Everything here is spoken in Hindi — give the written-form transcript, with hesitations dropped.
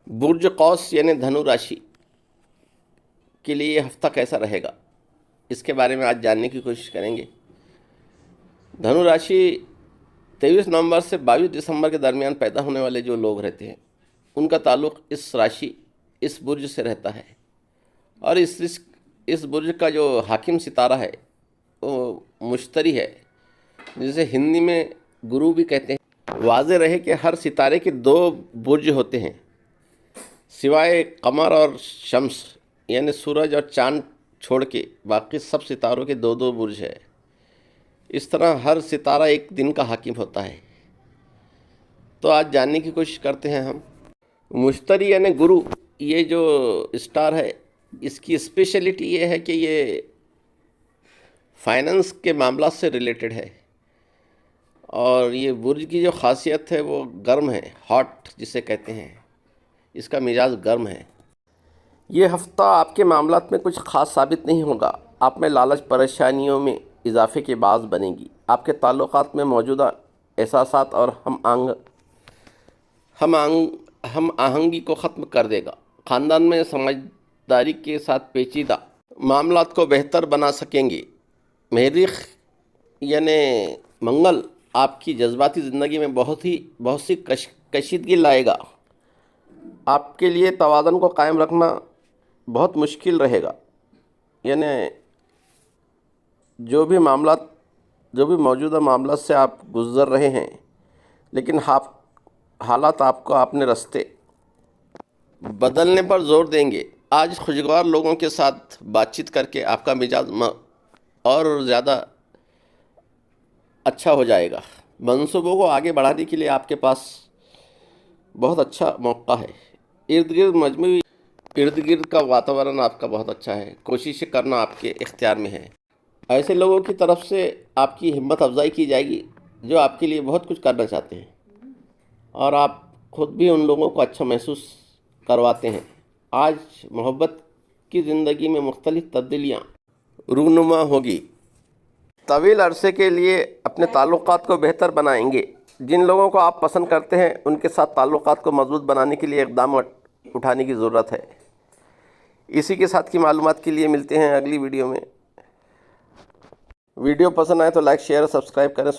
बुर्ज कौस यानी धनु राशि के लिए ये हफ्ता कैसा रहेगा, इसके बारे में आज जानने की कोशिश करेंगे। धनु राशि 23 नवंबर से 22 दिसंबर के दरमियान पैदा होने वाले जो लोग रहते हैं उनका ताल्लुक़ इस राशि, इस बुर्ज से रहता है। और इस बुर्ज का जो हाकिम सितारा है वो मुश्तरी है, जिसे हिंदी में गुरु भी कहते हैं। वाज़े रहे कि हर सितारे के 2 बुर्ज होते हैं, सिवाय कमर और शम्स यानी सूरज और चांद छोड़ के बाकी सब सितारों के 2-2 बुर्ज है। इस तरह हर सितारा एक दिन का हाकिम होता है। तो आज जानने की कोशिश करते हैं हम। मुश्तरी यानी गुरु, ये जो स्टार है इसकी स्पेशलिटी ये है कि ये फाइनेंस के मामला से रिलेटेड है। और ये बुर्ज की जो खासियत है वो गर्म है, हॉट जिसे कहते हैं, इसका मिजाज गर्म है। ये हफ्ता आपके मामलात में कुछ ख़ास साबित नहीं होगा। आप में लालच, परेशानियों में इजाफे की बात बनेगी। आपके ताल्लुकात में मौजूदा एहसासात और हम आहंगी को ख़त्म कर देगा। ख़ानदान में समझदारी के साथ पेचीदा मामलात को बेहतर बना सकेंगे। मरीख यानी मंगल आपकी जज्बाती ज़िंदगी में बहुत सी कशीदगी लाएगा। आपके लिए तवाज़ुन को कायम रखना बहुत मुश्किल रहेगा। यानी जो भी मौजूदा मामला से आप गुज़र रहे हैं, लेकिन हालात आपको अपने रास्ते बदलने पर ज़ोर देंगे। आज खुशगवार लोगों के साथ बातचीत करके आपका मिजाज और ज़्यादा अच्छा हो जाएगा। मंसूबों को आगे बढ़ाने के लिए आपके पास बहुत अच्छा मौका है। इर्द गिर्द का वातावरण आपका बहुत अच्छा है। कोशिश करना आपके इख्तियार में है। ऐसे लोगों की तरफ से आपकी हिम्मत अफजाई की जाएगी जो आपके लिए बहुत कुछ करना चाहते हैं, और आप खुद भी उन लोगों को अच्छा महसूस करवाते हैं। आज मोहब्बत की ज़िंदगी में मुख्तलिफ तब्दीलियाँ रूनुमा होगी। तवील अरसे के लिए अपने ताल्लुकात को बेहतर बनाएंगे। जिन लोगों को आप पसंद करते हैं उनके साथ ताल्लुकात को मजबूत बनाने के लिए इक़दाम उठाने की ज़रूरत है। इसी के साथ की मालूमात के लिए मिलते हैं अगली वीडियो में। वीडियो पसंद आए तो लाइक, शेयर और सब्सक्राइब करें।